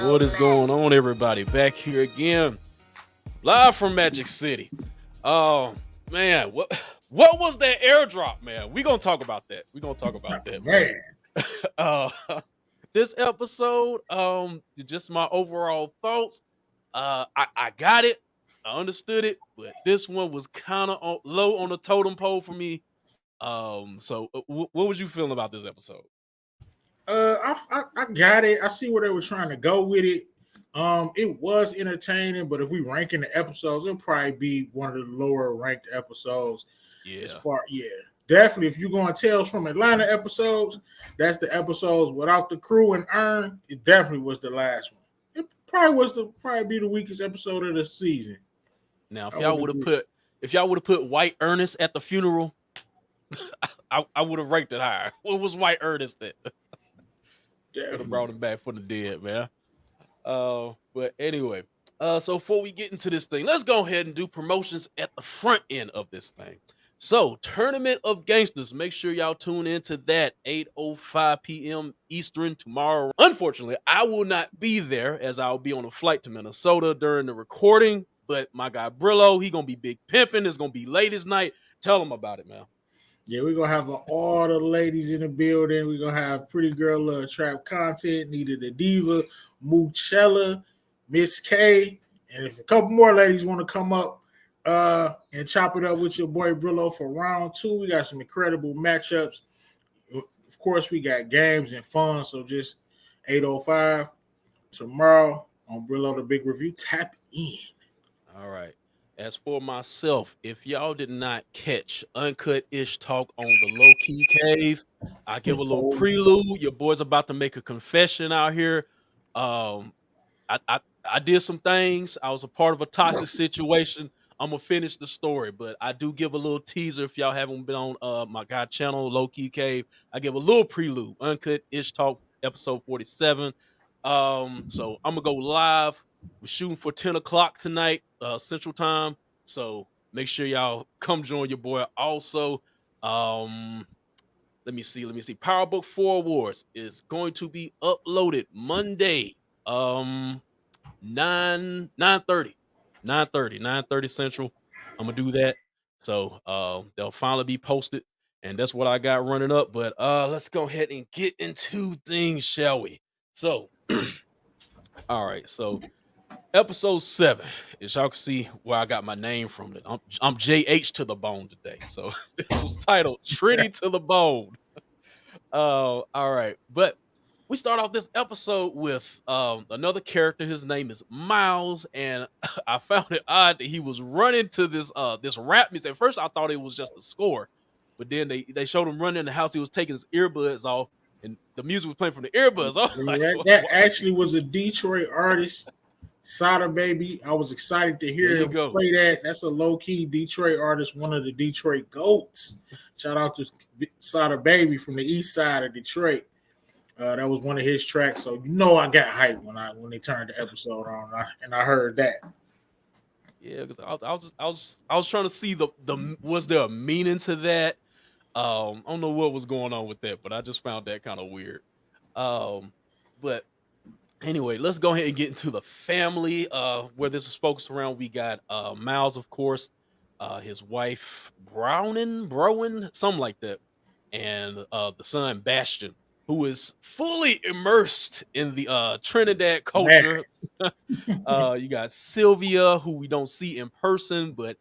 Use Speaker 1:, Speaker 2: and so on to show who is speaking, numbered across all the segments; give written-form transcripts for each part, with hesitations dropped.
Speaker 1: What is going on, everybody? Back here again, live from Magic City. Oh man, what was that airdrop, man? We gonna talk about that.
Speaker 2: Man,
Speaker 1: Uh, this episode, just my overall thoughts. I got it, I understood it, but this one was kind of low on the totem pole for me. What was you feeling about this episode?
Speaker 2: I got it. I see where they were trying to go with it. It was entertaining, but if we rank in the episodes, it'll probably be one of the lower ranked episodes.
Speaker 1: Yeah,
Speaker 2: Definitely. If you're going Tales from Atlanta episodes, that's the episodes without the crew and Earn. It definitely was the last one. It probably be the weakest episode of the season.
Speaker 1: now
Speaker 2: I would agree.
Speaker 1: if y'all would have put White Ernest at the funeral, I would have ranked it higher. What was White Ernest that? Could have brought him back from the dead, man. But anyway, so before we get into this thing, let's go ahead and do promotions at the front end of this thing. So, Tournament of Gangsters, make sure y'all tune into that 8:05 p.m. Eastern tomorrow. Unfortunately, I will not be there as I'll be on a flight to Minnesota during the recording. But my guy Brillo, he gonna be big pimping. It's gonna be ladies' night. Tell him about it, man.
Speaker 2: Yeah, we're gonna have all the ladies in the building. We're gonna have Pretty Girl Trap Content, Nita the Diva, Moochella, Miss K, and if a couple more ladies want to come up and chop it up with your boy Brillo for round 2, we got some incredible matchups. Of course, we got games and fun. So just 8:05 tomorrow on Brillo the Big Review. Tap in.
Speaker 1: All right. As for myself, if y'all did not catch Uncut Ish Talk on the Low Key Cave, I give a little prelude. Your boy's about to make a confession out here. I did some things. I was a part of a toxic situation. I'm gonna finish the story, but I do give a little teaser if y'all haven't been on my guy channel, Low Key Cave. I give a little prelude. Uncut Ish Talk, episode 47. So I'm gonna go live. We're shooting for 10 o'clock tonight, Central Time. So make sure y'all come join your boy. Also, let me see. PowerBook 4 Awards is going to be uploaded Monday. 9:30 Central. I'm gonna do that. So they'll finally be posted, and that's what I got running up. But let's go ahead and get into things, shall we? So all right, so episode 7, as y'all can see where I got my name from. I'm JH to the bone today. So this was titled Trinity to the Bone. All right, but we start off this episode with another character. His name is Miles, and I found it odd that he was running to this rap music. At first, I thought it was just a score, but then they showed him running in the house. He was taking his earbuds off, and the music was playing from the earbuds.
Speaker 2: That actually was a Detroit artist, Sada Baby. I was excited to hear him play that. That's a low-key Detroit artist, one of the Detroit GOATs. Shout out to Sada Baby from the east side of Detroit. That was one of his tracks, so I got hyped when they turned the episode on, and I heard that.
Speaker 1: Yeah, because I was trying to see the was there a meaning to that? I don't know what was going on with that, but I just found that kind of weird. But anyway, let's go ahead and get into the family where this is focused around. We got Miles, of course, his wife Browen, something like that, and the son Bastion, who is fully immersed in the Trinidad culture. You got Sylvia, who we don't see in person, but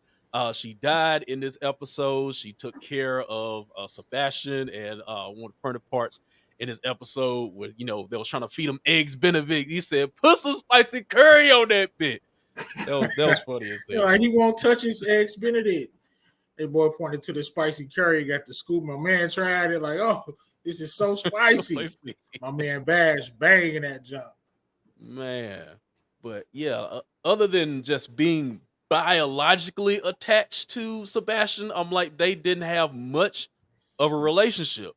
Speaker 1: she died in this episode. She took care of Sebastian and one of the permanent parts in this episode where, they was trying to feed him eggs Benedict. He said, put some spicy curry on that bit. That was funny as hell.
Speaker 2: He won't touch his eggs Benedict. That boy pointed to the spicy curry, got the scoop. My man tried it like, oh, this is so spicy. My man Bash banging that jump.
Speaker 1: Man. But yeah, other than just being biologically attached to Sebastian, I'm like, they didn't have much of a relationship.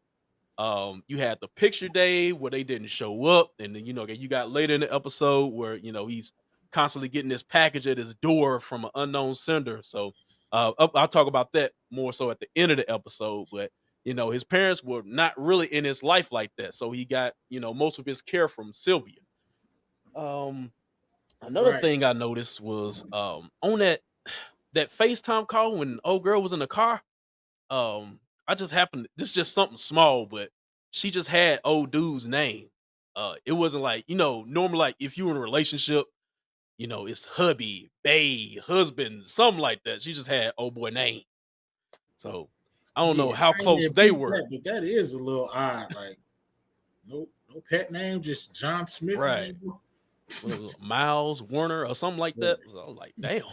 Speaker 1: You had the picture day where they didn't show up, and then you got later in the episode where he's constantly getting this package at his door from an unknown sender. So I'll talk about that more so at the end of the episode. But his parents were not really in his life like that, so he got most of his care from Sylvia. Um, another
Speaker 2: Right.
Speaker 1: thing I noticed was on that FaceTime call when old girl was in the car. I just happened. This is just something small, but she just had old dude's name. It wasn't like normal like if you were in a relationship, it's hubby, bae, husband, something like that. She just had old boy name. So I don't know
Speaker 2: Yeah,
Speaker 1: how
Speaker 2: I ain't
Speaker 1: close
Speaker 2: even
Speaker 1: they
Speaker 2: peeped
Speaker 1: were.
Speaker 2: that, but that is a little odd. Like, no pet name, just John Smith
Speaker 1: Right.
Speaker 2: name. Bro.
Speaker 1: What was it, Miles Warner or something like
Speaker 2: Yeah.
Speaker 1: that? So I was like, damn.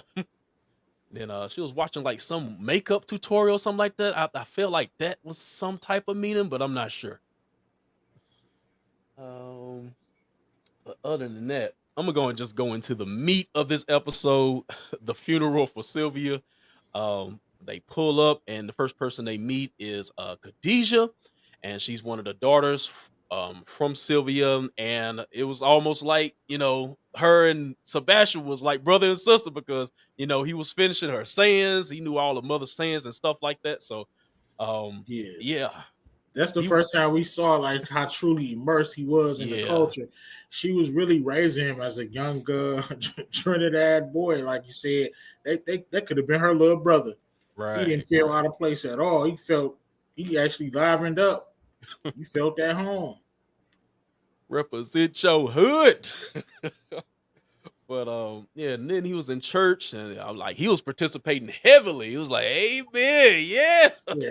Speaker 1: Then she was watching like some makeup tutorial, something like that. I feel like that was some type of meaning, but I'm not sure. Um, but other than that, I'm gonna go and just go into the meat of this episode, the funeral for Sylvia. They pull up, and the first person they meet is Khadijah, and she's one of the daughters from Sylvia. And it was almost like her and Sebastian was like brother and sister because he was finishing her sayings, he knew all the mother's sayings and stuff like that. So,
Speaker 2: Yeah.
Speaker 1: yeah,
Speaker 2: That's the
Speaker 1: he,
Speaker 2: first time we saw like how truly immersed he was in the
Speaker 1: yeah,
Speaker 2: culture. She was really raising him as a young Trinidad boy, like you said. That could have been her little brother. He didn't
Speaker 1: right,
Speaker 2: feel out of place at all. He actually livened up. You felt at home.
Speaker 1: represent your hood. But yeah, and then he was in church, and I'm like, he was participating heavily. He was like, "Amen, yeah,
Speaker 2: Yeah,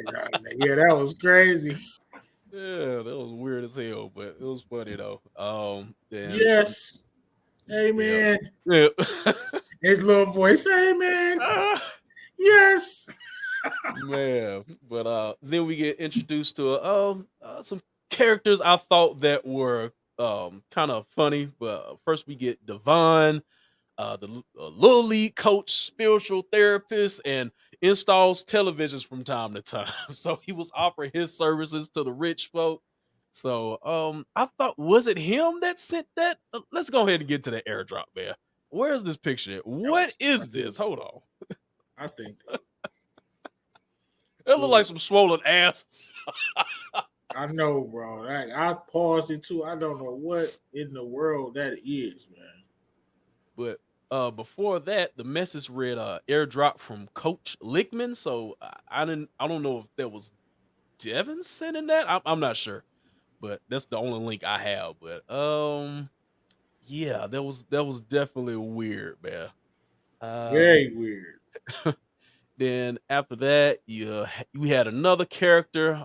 Speaker 2: yeah, that was crazy.
Speaker 1: yeah." That was weird as hell, but it was funny though. Then
Speaker 2: Yes.
Speaker 1: yeah,
Speaker 2: Amen.
Speaker 1: yeah.
Speaker 2: His little voice, Amen.
Speaker 1: Ah,
Speaker 2: Yes.
Speaker 1: man. But then we get introduced to some characters I thought that were kind of funny. But first we get Devon, the little league coach, spiritual therapist, and installs televisions from time to time. So he was offering his services to the rich folk. So I thought, was it him that sent that? Let's go ahead and get to the airdrop, man. Where's this picture? What
Speaker 2: I
Speaker 1: is
Speaker 2: think
Speaker 1: this? Hold on.
Speaker 2: I think
Speaker 1: It looked
Speaker 2: look,
Speaker 1: like some swollen asses.
Speaker 2: I know, bro. I paused it too. I don't know what in the world that is, man.
Speaker 1: But before that, the message read airdrop from Coach Lickman. So I don't know if that was Devin sending that. I'm not sure. But that's the only link I have. But yeah, that was definitely weird, man. Um,
Speaker 2: Very weird.
Speaker 1: then after that, we had another character.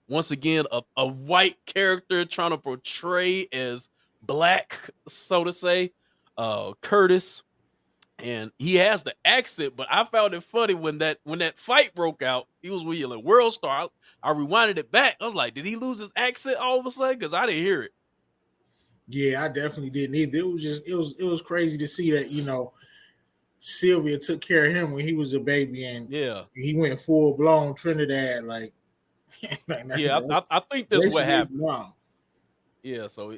Speaker 1: Once again, a white character trying to portray as black, so to say. Curtis, and he has the accent, but I found it funny when that fight broke out. He was yelling "World Star." I rewinded it back. I was like, did he lose his accent all of a sudden? Because I didn't hear it.
Speaker 2: Yeah, I definitely didn't either. It was crazy to see that, Sylvia took care of him when he was a baby and
Speaker 1: Yeah,
Speaker 2: he went full blown Trinidad, like,
Speaker 1: yeah. I think that's what
Speaker 2: basically his
Speaker 1: happened.
Speaker 2: mom.
Speaker 1: Yeah, so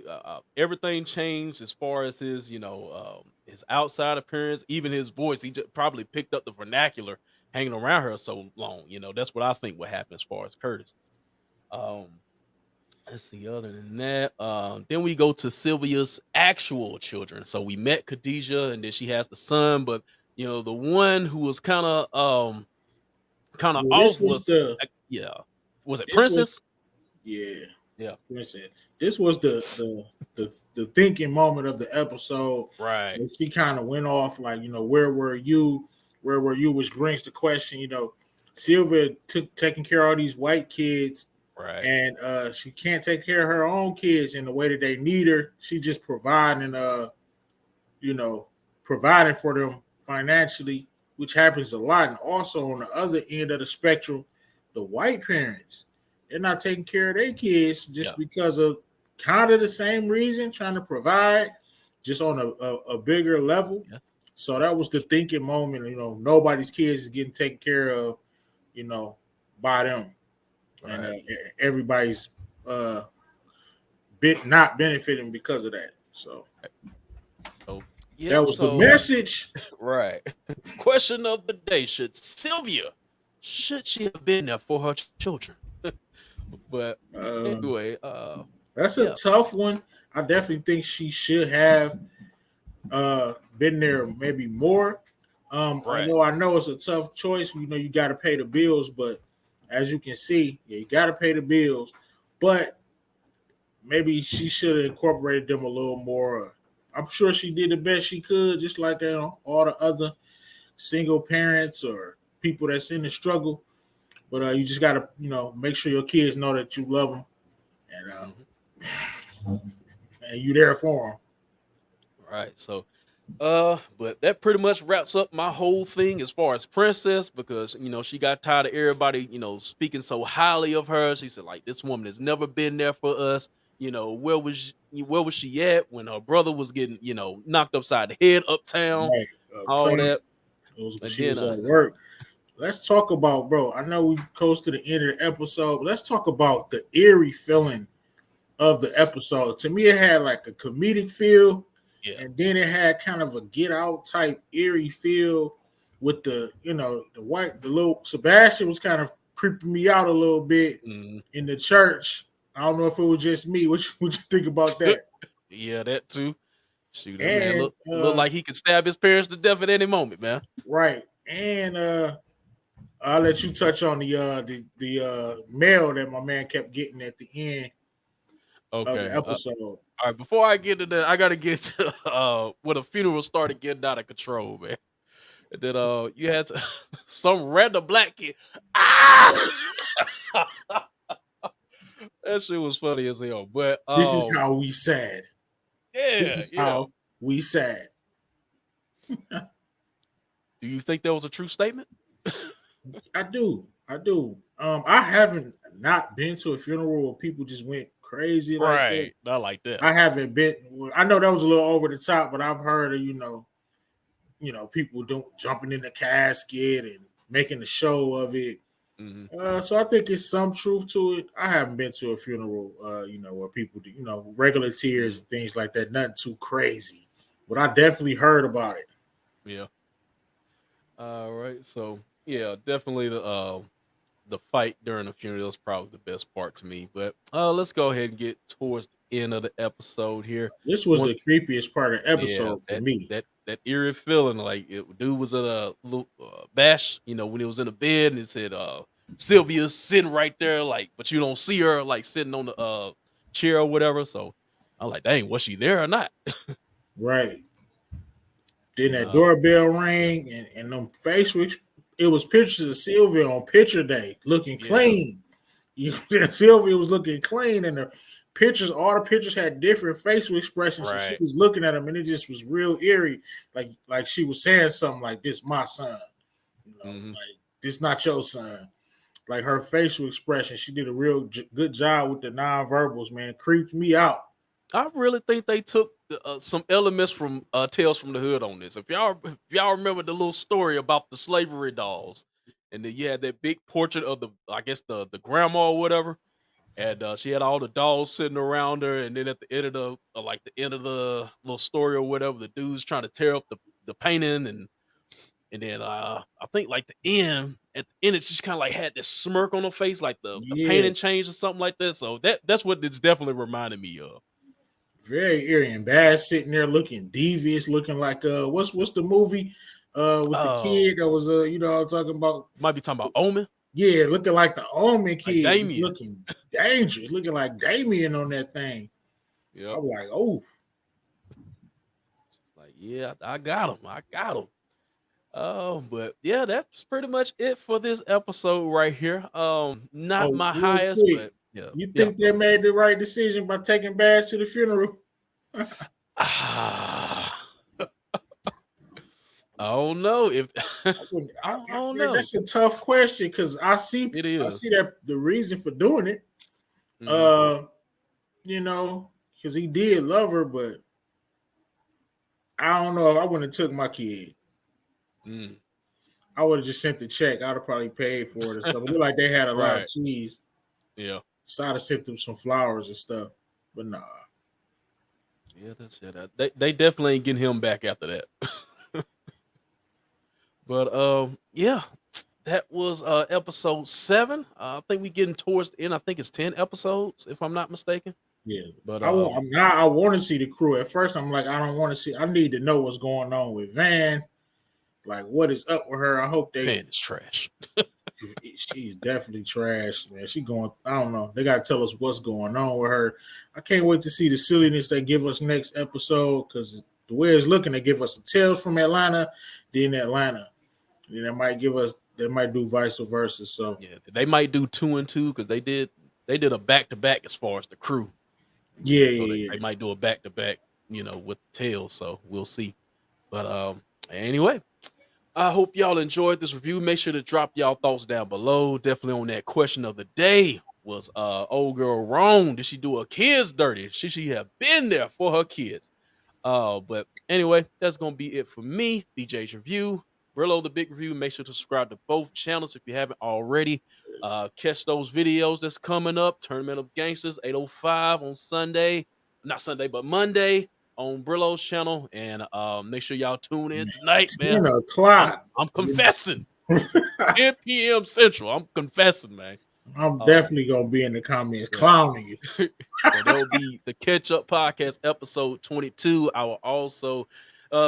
Speaker 1: everything changed as far as his, his outside appearance, even his voice. He just probably picked up the vernacular hanging around her so long. That's what I think what happened as far as Curtis. Um, let's see. Other than that, then we go to Sylvia's actual children. So we met Khadijah, and then she has the son. But the one who was kind of
Speaker 2: Yeah,
Speaker 1: off was, yeah, was it
Speaker 2: this was
Speaker 1: Princess?
Speaker 2: yeah.
Speaker 1: Yeah,
Speaker 2: Listen, this was the thinking moment of the episode.
Speaker 1: right,
Speaker 2: Where she kind of went off like, where were you? Where were you? Which brings the question, Sylvia took taking care of all these white kids,
Speaker 1: right.
Speaker 2: and she can't take care of her own kids in the way that they need her. She just you know, providing for them financially, which happens a lot. And also on the other end of the spectrum, the white parents, they're not taking care of their kids just
Speaker 1: Yeah,
Speaker 2: because of kind of the same reason, trying to provide just on a bigger level.
Speaker 1: yeah,
Speaker 2: So that was the thinking moment. Nobody's kids is getting taken care of, you know, by them, and
Speaker 1: right.
Speaker 2: everybody's bit not benefiting because of that. So
Speaker 1: So,
Speaker 2: that
Speaker 1: yep.
Speaker 2: was the
Speaker 1: So,
Speaker 2: message.
Speaker 1: right. Question of the day: should she have been there for her children? But
Speaker 2: Uh,
Speaker 1: anyway,
Speaker 2: That's a
Speaker 1: yeah,
Speaker 2: tough one. I definitely think she should have been there maybe more.
Speaker 1: Right.
Speaker 2: Although I know it's a tough choice, you know, you got to pay the bills, but as you can see, yeah, you got to pay the bills. But maybe she should have incorporated them a little more. I'm sure she did the best she could, just like all the other single parents or people that's in the struggle. But you just got to, you know, make sure your kids know that you love them and
Speaker 1: Mhm.
Speaker 2: you there for them.
Speaker 1: Right. So, but that pretty much wraps up my whole thing as far as Princess, because she got tired of everybody speaking so highly of her. She said like, this woman has never been there for us. Where was she at when her brother was getting knocked upside the head uptown,
Speaker 2: Right.
Speaker 1: all
Speaker 2: Trump,
Speaker 1: that.
Speaker 2: it was when
Speaker 1: And
Speaker 2: she
Speaker 1: then
Speaker 2: was at work. Let's talk about, bro. I know we close to the end of the episode, but let's talk about the eerie feeling of the episode. To me, it had like a comedic feel,
Speaker 1: yeah.
Speaker 2: and then it had kind of a Get Out type eerie feel with the little Sebastian was kind of creeping me out a little bit
Speaker 1: Mhm.
Speaker 2: in the church. I don't know if it was just me. What you think about that?
Speaker 1: Yeah, that too. Shoot, that man
Speaker 2: And
Speaker 1: look like he could stab his parents to death at any moment, man.
Speaker 2: right, and I'll let you touch on the mail that my man kept getting at the end of the
Speaker 1: Okay.
Speaker 2: episode.
Speaker 1: All right, before I get to that, I gotta get to when a funeral started getting out of control, man. And then you had some random black kid. Ah! That shit was funny as hell. But
Speaker 2: This is how we sad. This
Speaker 1: yeah,
Speaker 2: is
Speaker 1: yeah.
Speaker 2: how we sad.
Speaker 1: Do you think that was a true statement?
Speaker 2: I do. I do. I haven't not been to a funeral where people just went crazy like that.
Speaker 1: Right. Not like that.
Speaker 2: I haven't been. I know that was a little over the top, but I've heard of people don't jumping in the casket and making a show of it.
Speaker 1: Hmm.
Speaker 2: So I think it's some truth to it. I haven't been to a funeral, where people do, regular tears
Speaker 1: Hmm.
Speaker 2: and things like that. Nothing too crazy, but I definitely heard about it.
Speaker 1: Yeah. All right. So yeah, definitely the fight during the funeral is probably the best part to me. But let's go ahead and get towards the end of the episode here.
Speaker 2: This was
Speaker 1: Once
Speaker 2: the creepiest part of the
Speaker 1: Yeah,
Speaker 2: episode for
Speaker 1: that
Speaker 2: me.
Speaker 1: that that eerie feeling, like dude was at a little bash, when he was in the bed and it said Sylvia's sitting right there, like, but you don't see her like sitting on the chair or whatever. So I'm like, dang, was she there or not?
Speaker 2: Right. Then
Speaker 1: And
Speaker 2: that doorbell rang and them Facebook, it was pictures of Sylvia on picture day looking
Speaker 1: yeah,
Speaker 2: clean. Sylvia was looking clean, and all the pictures had different facial expressions. So she
Speaker 1: right.
Speaker 2: was looking at them, and it just was real eerie, like she was saying something like, "This my son,"
Speaker 1: Hmm.
Speaker 2: like this not your son. Like her facial expression, she did a real good job with the nonverbals. Man, creeped me out.
Speaker 1: I really think they took some elements from Tales from the Hood on this. If y'all remember the little story about the slavery dolls, and then you had that big portrait of I guess the grandma or whatever. And she had all the dolls sitting around her, and then at the end of the end of the little story or whatever, the dude's trying to tear up the painting, and then I think like at the end, it's just kind of like had this smirk on her face, like the
Speaker 2: Yeah,
Speaker 1: painting changed or something like that. So that's what it's definitely reminded me of.
Speaker 2: very eerie and bad, sitting there looking devious, looking like what's the movie with the
Speaker 1: Oh,
Speaker 2: kid that was I was talking about.
Speaker 1: might be talking about Omen,
Speaker 2: Yeah, looking like the Omen
Speaker 1: like
Speaker 2: kid, just
Speaker 1: Damien.
Speaker 2: looking dangerous, looking like Damien on that thing.
Speaker 1: Yep.
Speaker 2: I'm like, oh,
Speaker 1: Like, yeah, I got him. I got him. Oh, but yeah, that's pretty much it for this episode right here. Not
Speaker 2: oh,
Speaker 1: my
Speaker 2: real
Speaker 1: highest,
Speaker 2: quick.
Speaker 1: but yeah,
Speaker 2: You
Speaker 1: yeah.
Speaker 2: think they made the right decision by taking Bash to the funeral?
Speaker 1: Ah, I don't know if I don't know.
Speaker 2: That's a tough question because
Speaker 1: It
Speaker 2: I
Speaker 1: is.
Speaker 2: see that the reason for doing it,
Speaker 1: Mhm.
Speaker 2: uh, because he did love her, but I don't know if I wouldn't have took my kid.
Speaker 1: Mm.
Speaker 2: I would have just sent the check. I'd have probably paid for it or something. It looked like they had a lot of
Speaker 1: Right.
Speaker 2: cheese,
Speaker 1: Yeah.
Speaker 2: so I'd have sent them some flowers and stuff. But nah,
Speaker 1: Yeah, that's it. They definitely ain't getting him back after that. But yeah, that was episode 7. I think we getting towards the end. I think it's 10 episodes, if I'm not mistaken.
Speaker 2: Yeah,
Speaker 1: But
Speaker 2: I want to see the crew. At first, I'm like, I don't want to see. I need to know what's going on with Van. Like, what is up with her? I hope
Speaker 1: Van is trash.
Speaker 2: she's definitely trash, man. She going. I don't know. They got to tell us what's going on with her. I can't wait to see the silliness they give us next episode because the way it's looking, they give us the Tales from Atlanta, then Atlanta. Then they might give us. They might do vice versa. So
Speaker 1: Yeah, they might do 2 and 2 because they did a back to back as far as the crew.
Speaker 2: yeah,
Speaker 1: So
Speaker 2: yeah,
Speaker 1: they
Speaker 2: yeah.
Speaker 1: might do a back to back, with Tails. So we'll see. But anyway, I hope y'all enjoyed this review. Make sure to drop y'all thoughts down below. Definitely on that question of the day was old girl wrong? Did she do her kids dirty? Should she have been there for her kids? But anyway, that's gonna be it for me. DJ's review. Brillo the Big Review. Make sure to subscribe to both channels if you haven't already. Catch those videos that's coming up. Tournament of Gangsters, 8:05 on Sunday. Not Sunday, but Monday on Brillo's channel. And make sure y'all tune in tonight, man.
Speaker 2: 10 o'clock.
Speaker 1: I'm confessing. 10 p.m. Central. I'm confessing, man.
Speaker 2: I'm
Speaker 1: Uh,
Speaker 2: definitely gonna be in the comments
Speaker 1: yeah.
Speaker 2: clowning you.
Speaker 1: So that'll be the Catch Up Podcast episode 22. I will also,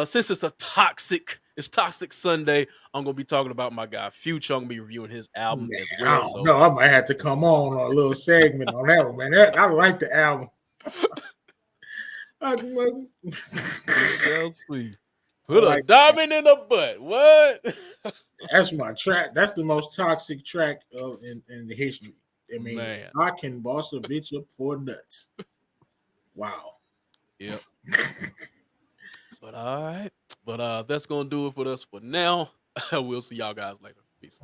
Speaker 1: since it's Toxic Sunday, I'm gonna be talking about my guy Future. I'm gonna be reviewing his album
Speaker 2: Man,
Speaker 1: as
Speaker 2: I
Speaker 1: well.
Speaker 2: don't
Speaker 1: So
Speaker 2: know. I might have to come on a little segment on that one, man. I like the album. I
Speaker 1: we shall see. Put a
Speaker 2: like
Speaker 1: diamond in the butt. What?
Speaker 2: that's my track. That's the most toxic track in the history. I mean,
Speaker 1: Man.
Speaker 2: I can boss a bitch up for nuts. Wow.
Speaker 1: Yep. But all right. But that's gonna do it for us for now. We'll see y'all guys later. Peace.